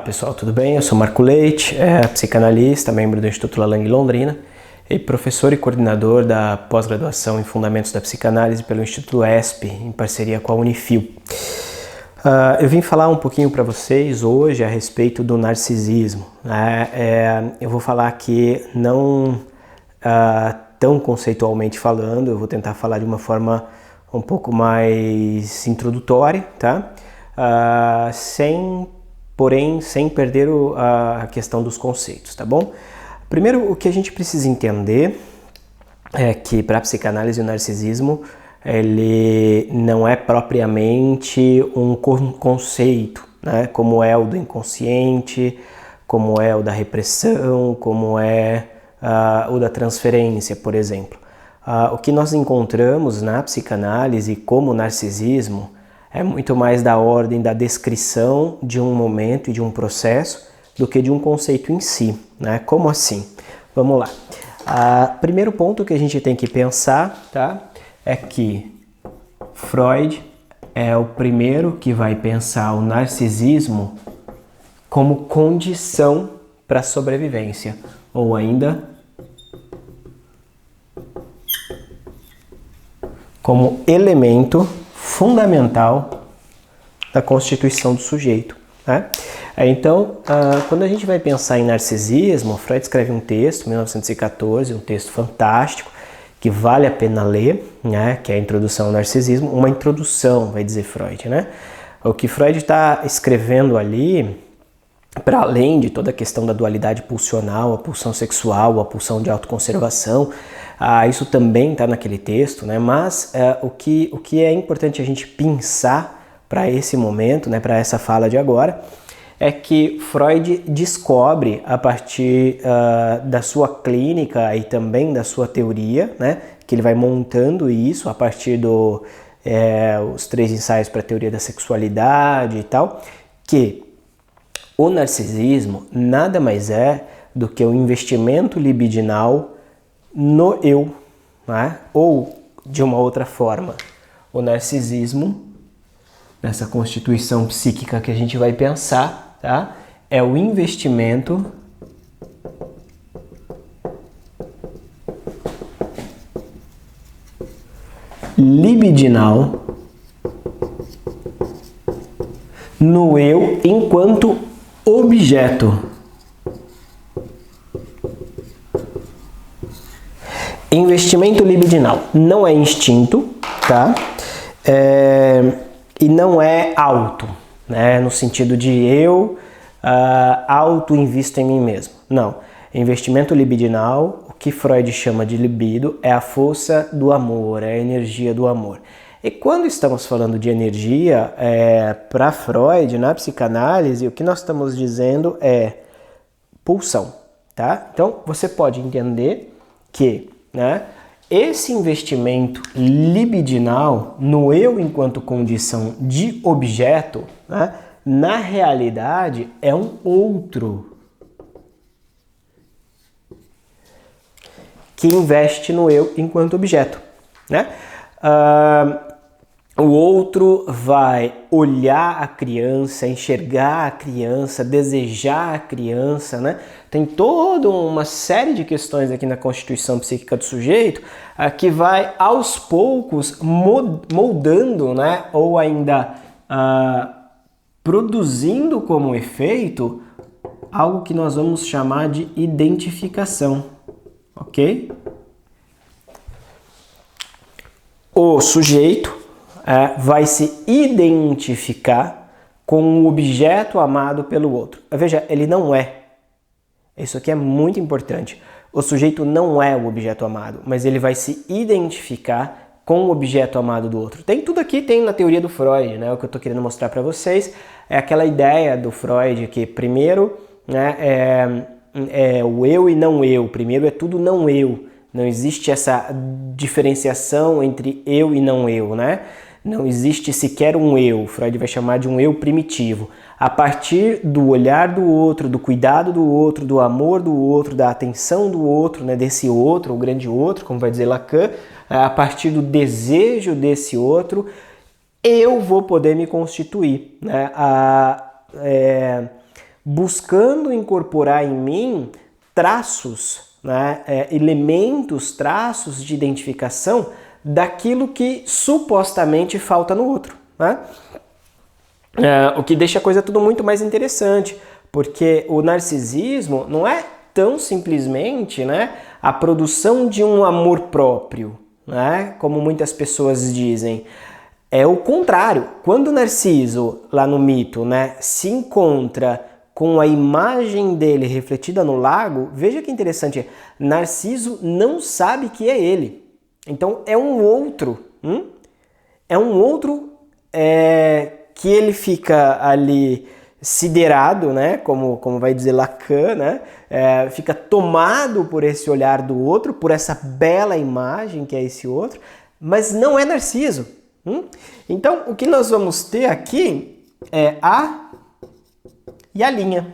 Pessoal, tudo bem? Eu sou Marco Leite, psicanalista, membro do Instituto Lalang Londrina e professor e coordenador da pós-graduação em Fundamentos da Psicanálise pelo Instituto ESP, em parceria com a Unifil. Eu vim falar um pouquinho para vocês hoje a respeito do narcisismo. Eu vou falar aqui não tão conceitualmente falando, eu vou tentar falar de uma forma um pouco mais introdutória, tá? Porém sem perder a questão dos conceitos, tá bom? Primeiro, o que a gente precisa entender é que para a psicanálise o narcisismo ele não é propriamente um conceito, né? Como é o do inconsciente, como é o da repressão, como é o da transferência, por exemplo. O que nós encontramos na psicanálise como narcisismo é muito mais da ordem da descrição de um momento e de um processo do que de um conceito em si, né? Como assim? Vamos lá. Primeiro ponto que a gente tem que pensar, tá? É que Freud é o primeiro que vai pensar o narcisismo como condição para a sobrevivência, ou ainda como elemento fundamental da constituição do sujeito, né? Então, quando a gente vai pensar em narcisismo, Freud escreve um texto, 1914, um texto fantástico, que vale a pena ler, né? Que é a Introdução ao Narcisismo, uma introdução, vai dizer Freud, né? O que Freud está escrevendo ali, para além de toda a questão da dualidade pulsional, a pulsão sexual, a pulsão de autoconservação, isso também está naquele texto, né? Mas o que é importante a gente pensar para esse momento, né? Para essa fala de agora, é que Freud descobre a partir da sua clínica e também da sua teoria, né? Que ele vai montando isso a partir os 3 ensaios para a teoria da sexualidade e tal, que o narcisismo nada mais é do que o investimento libidinal no eu, né? Ou, de uma outra forma, o narcisismo, nessa constituição psíquica que a gente vai pensar, tá? É o investimento libidinal no eu enquanto objeto. Investimento libidinal não é instinto, tá? E não é auto, né? No sentido de eu auto-invisto em mim mesmo. Não. Investimento libidinal, o que Freud chama de libido, é a força do amor, é a energia do amor. E quando estamos falando de energia, para Freud, na psicanálise, o que nós estamos dizendo é pulsão, tá? Então, você pode entender que, né, esse investimento libidinal no eu enquanto condição de objeto, né, na realidade é um outro que investe no eu enquanto objeto, né? O outro vai olhar a criança, enxergar a criança, desejar a criança, né? Tem toda uma série de questões aqui na constituição psíquica do sujeito que vai aos poucos moldando, né? Ou ainda produzindo como efeito algo que nós vamos chamar de identificação, ok? O sujeito vai se identificar com um objeto amado pelo outro. Veja, ele não é. Isso aqui é muito importante. O sujeito não é o objeto amado, mas ele vai se identificar com o objeto amado do outro. Tem tudo aqui, tem na teoria do Freud, né? O que eu estou querendo mostrar para vocês é aquela ideia do Freud que primeiro, né, é o eu e não eu. Primeiro é tudo não eu. Não existe essa diferenciação entre eu e não eu, né? Não existe sequer um eu. Freud vai chamar de um eu primitivo. A partir do olhar do outro, do cuidado do outro, do amor do outro, da atenção do outro, né? Desse outro, o grande outro, como vai dizer Lacan, a partir do desejo desse outro, eu vou poder me constituir, né? buscando incorporar em mim traços, né, elementos, traços de identificação daquilo que supostamente falta no outro, né? O que deixa a coisa tudo muito mais interessante, porque o narcisismo não é tão simplesmente, né, a produção de um amor próprio, né, como muitas pessoas dizem. É o contrário. Quando o Narciso, lá no mito, né, se encontra com a imagem dele refletida no lago, veja que interessante, Narciso não sabe que é ele. Então é um outro, é um outro que ele fica ali siderado, né, como vai dizer Lacan, né, fica tomado por esse olhar do outro, por essa bela imagem que é esse outro, mas não é Narciso. Então o que nós vamos ter aqui é a e a linha.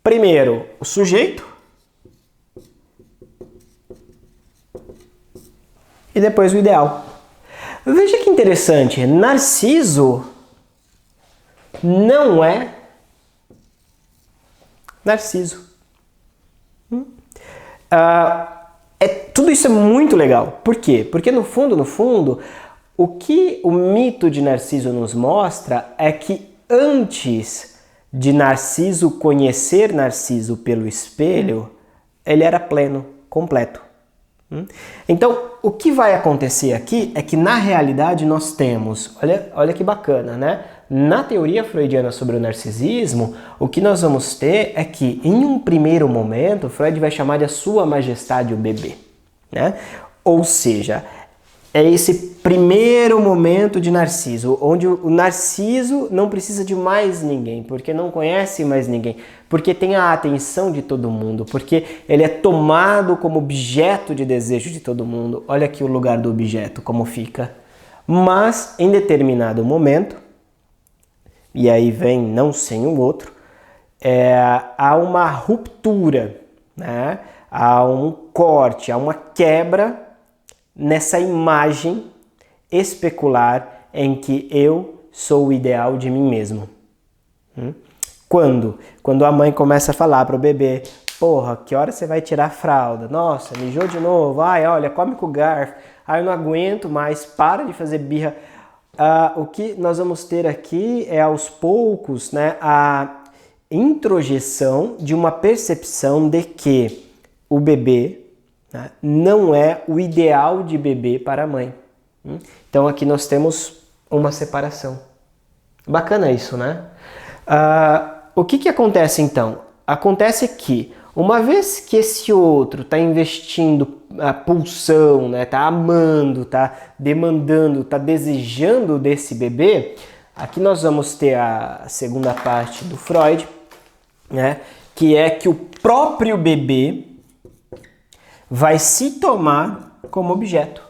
Primeiro, o sujeito. E depois o ideal. Veja que interessante. Narciso não é Narciso. Tudo isso é muito legal. Por quê? Porque no fundo, o que o mito de Narciso nos mostra é que antes de Narciso conhecer Narciso pelo espelho, ele era pleno, completo. Então, o que vai acontecer aqui é que na realidade nós temos, olha que bacana, né? Na teoria freudiana sobre o narcisismo, o que nós vamos ter é que em um primeiro momento, Freud vai chamar de a sua majestade o bebê, né? Ou seja, é esse primeiro momento de Narciso, onde o Narciso não precisa de mais ninguém, porque não conhece mais ninguém, porque tem a atenção de todo mundo, porque ele é tomado como objeto de desejo de todo mundo. Olha aqui o lugar do objeto, como fica. Mas, em determinado momento, e aí vem não sem o outro, há uma ruptura, né? Há um corte, há uma quebra nessa imagem especular em que eu sou o ideal de mim mesmo. Quando a mãe começa a falar para o bebê, porra, que hora você vai tirar a fralda? Nossa, mijou de novo, ai, olha, come com o garfo, ai, eu não aguento mais, para de fazer birra. O que nós vamos ter aqui é aos poucos, né, a introjeção de uma percepção de que o bebê, né, não é o ideal de bebê para a mãe. Então aqui nós temos uma separação. Bacana isso, né? O que acontece então? Acontece que uma vez que esse outro está investindo a pulsão, né, está amando, está demandando, está desejando desse bebê, aqui nós vamos ter a segunda parte do Freud, né, que é que o próprio bebê vai se tomar como objeto,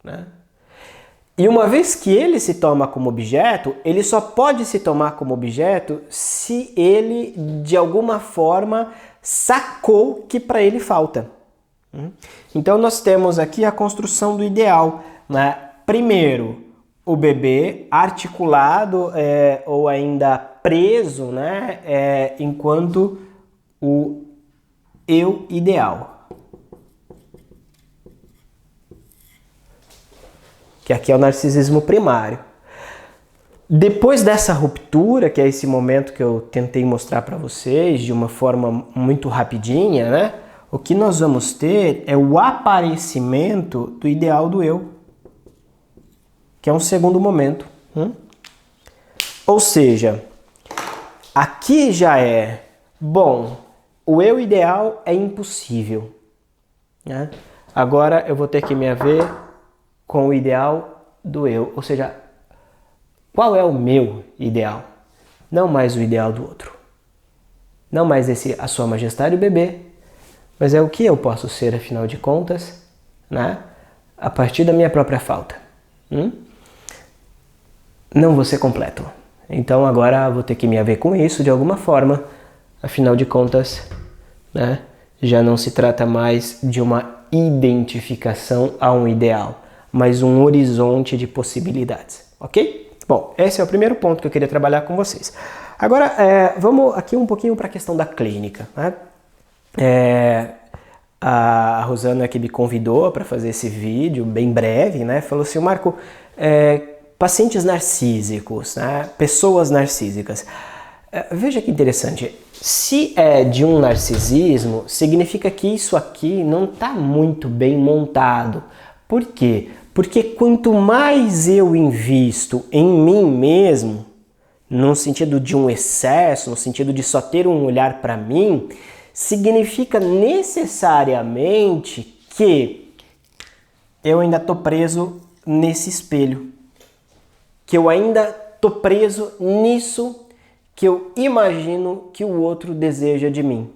né? E uma vez que ele se toma como objeto, ele só pode se tomar como objeto se ele, de alguma forma, sacou que para ele falta. Então nós temos aqui a construção do ideal, né? Primeiro, o bebê articulado ou ainda preso, né? Enquanto o eu ideal. Que aqui é o narcisismo primário. Depois dessa ruptura, que é esse momento que eu tentei mostrar para vocês de uma forma muito rapidinha, né? O que nós vamos ter é o aparecimento do ideal do eu, que é um segundo momento. Ou seja, aqui já bom, o eu ideal é impossível, né? Agora eu vou ter que me haver com o ideal do eu, ou seja, qual é o meu ideal? Não mais o ideal do outro. Não mais a sua majestade, o bebê, mas é o que eu posso ser, afinal de contas, né? A partir da minha própria falta. Não vou ser completo. Então agora vou ter que me haver com isso de alguma forma, afinal de contas, né? Já não se trata mais de uma identificação a um ideal, mas um horizonte de possibilidades, ok? Bom, esse é o primeiro ponto que eu queria trabalhar com vocês. Agora, vamos aqui um pouquinho para a questão da clínica, né? A Rosana que me convidou para fazer esse vídeo, bem breve, né? Falou assim, Marco, pacientes narcísicos, né? Pessoas narcísicas. Veja que interessante, se é de um narcisismo, significa que isso aqui não está muito bem montado. Por quê? Porque quanto mais eu invisto em mim mesmo, no sentido de um excesso, no sentido de só ter um olhar para mim, significa necessariamente que eu ainda estou preso nesse espelho, que eu ainda estou preso nisso que eu imagino que o outro deseja de mim.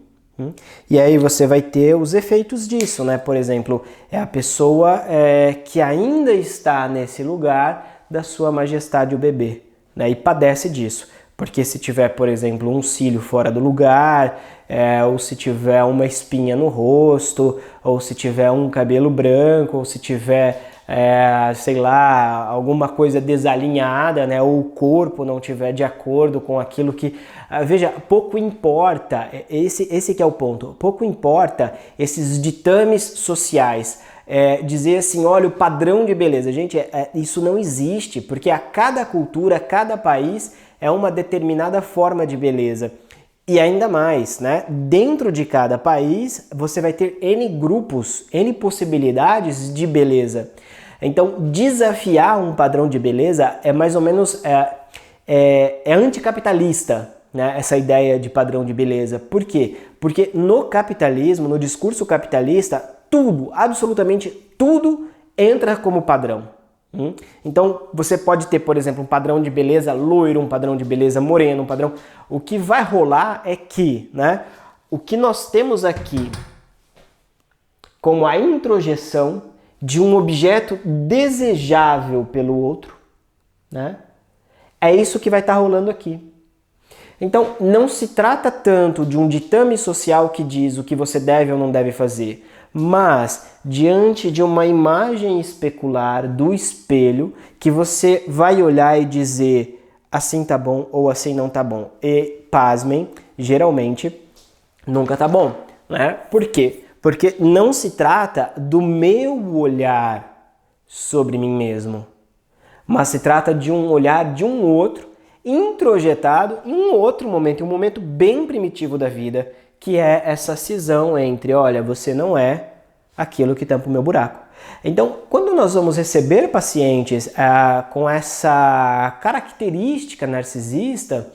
E aí você vai ter os efeitos disso, né? Por exemplo, é a pessoa que ainda está nesse lugar da sua majestade o bebê, né? E padece disso. Porque se tiver, por exemplo, um cílio fora do lugar, ou se tiver uma espinha no rosto, ou se tiver um cabelo branco, ou se tiver, sei lá, alguma coisa desalinhada, né? Ou o corpo não tiver de acordo com aquilo que... Veja, pouco importa, esse que é o ponto, pouco importa esses ditames sociais. Dizer assim, olha, o padrão de beleza. Gente, isso não existe, porque a cada cultura, cada país é uma determinada forma de beleza. E ainda mais, né? Dentro de cada país, você vai ter N grupos, N possibilidades de beleza. Então, desafiar um padrão de beleza é mais ou menos anticapitalista, né? Essa ideia de padrão de beleza. Por quê? Porque no capitalismo, no discurso capitalista, tudo, absolutamente tudo entra como padrão. Então, você pode ter, por exemplo, um padrão de beleza loiro, um padrão de beleza moreno, um padrão... O que vai rolar é que, né, o que nós temos aqui como a introjeção de um objeto desejável pelo outro, né, é isso que vai estar rolando aqui. Então, não se trata tanto de um ditame social que diz o que você deve ou não deve fazer, mas diante de uma imagem especular do espelho que você vai olhar e dizer assim tá bom ou assim não tá bom. E, pasmem, geralmente nunca tá bom, né? Por quê? Porque não se trata do meu olhar sobre mim mesmo, mas se trata de um olhar de um outro introjetado em um outro momento, em um momento bem primitivo da vida, que é essa cisão entre, olha, você não é aquilo que tampa o meu buraco. Então, quando nós vamos receber pacientes com essa característica narcisista,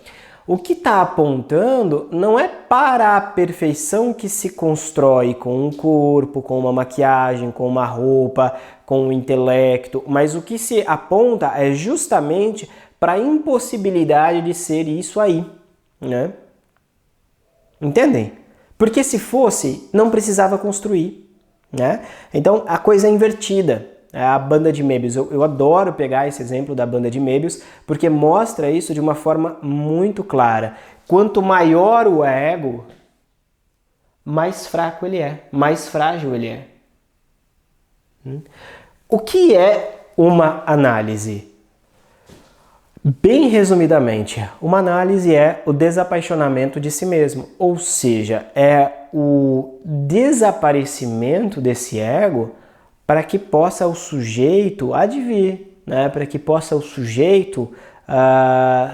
o que está apontando não é para a perfeição que se constrói com um corpo, com uma maquiagem, com uma roupa, com o intelecto, mas o que se aponta é justamente para a impossibilidade de ser isso aí, né? Entendem? Porque se fosse, não precisava construir, né? Então, a coisa é invertida. A banda de Möbius, eu adoro pegar esse exemplo da banda de Möbius, porque mostra isso de uma forma muito clara. Quanto maior o ego, mais fraco ele é, mais frágil ele é. O que é uma análise? Bem resumidamente, uma análise é o desapaixonamento de si mesmo, ou seja, é o desaparecimento desse ego para que possa o sujeito advir, né? Para que possa o sujeito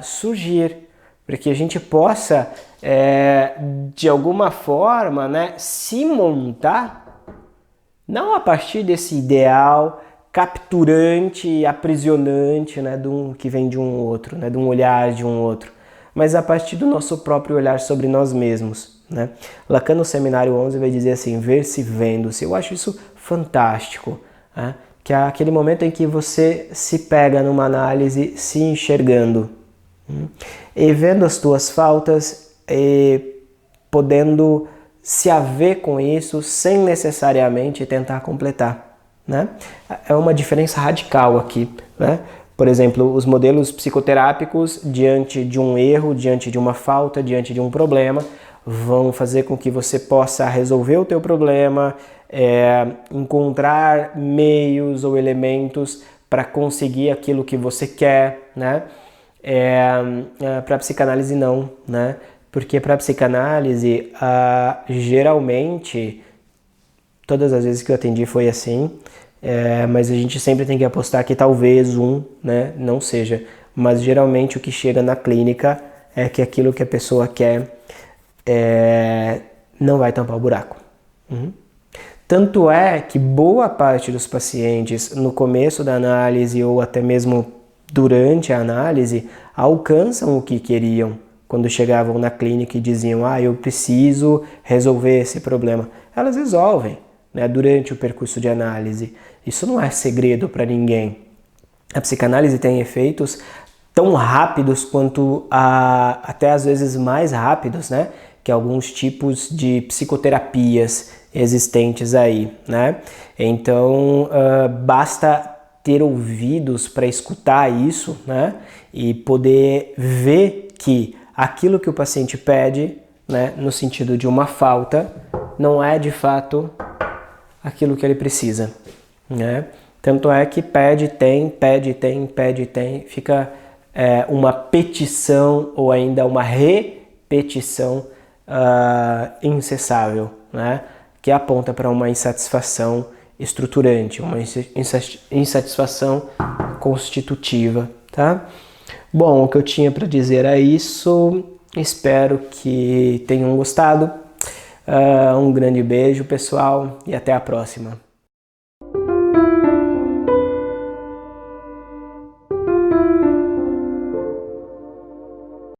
surgir, para que a gente possa, de alguma forma, né, se montar, não a partir desse ideal capturante, aprisionante, né, que vem de um outro, né, de um olhar de um outro, mas a partir do nosso próprio olhar sobre nós mesmos, né? Lacan no Seminário 11 vai dizer assim, ver-se vendo-se. Eu acho isso fantástico, né? Que é aquele momento em que você se pega numa análise se enxergando, e vendo as tuas faltas e podendo se haver com isso sem necessariamente tentar completar. Né? É uma diferença radical aqui, né? Por exemplo, os modelos psicoterápicos, diante de um erro, diante de uma falta, diante de um problema, vão fazer com que você possa resolver o teu problema, encontrar meios ou elementos para conseguir aquilo que você quer, né? Para a psicanálise não, né? Porque para a psicanálise, geralmente, todas as vezes que eu atendi foi assim, mas a gente sempre tem que apostar que talvez né, não seja. Mas geralmente o que chega na clínica é que aquilo que a pessoa quer não vai tampar o buraco. Tanto é que boa parte dos pacientes, no começo da análise ou até mesmo durante a análise, alcançam o que queriam quando chegavam na clínica e diziam: eu preciso resolver esse problema. Elas resolvem, né, durante o percurso de análise. Isso não é segredo para ninguém. A psicanálise tem efeitos tão rápidos quanto, até às vezes mais rápidos, né, que alguns tipos de psicoterapias existentes aí, né? Então, basta ter ouvidos para escutar isso, né? E poder ver que aquilo que o paciente pede, né, no sentido de uma falta, não é de fato aquilo que ele precisa, né? Tanto é que pede, tem, fica uma petição ou ainda uma repetição incessável, né? Que aponta para uma insatisfação estruturante, uma insatisfação constitutiva, tá? Bom, o que eu tinha para dizer é isso. Espero que tenham gostado. Um grande beijo, pessoal, e até a próxima.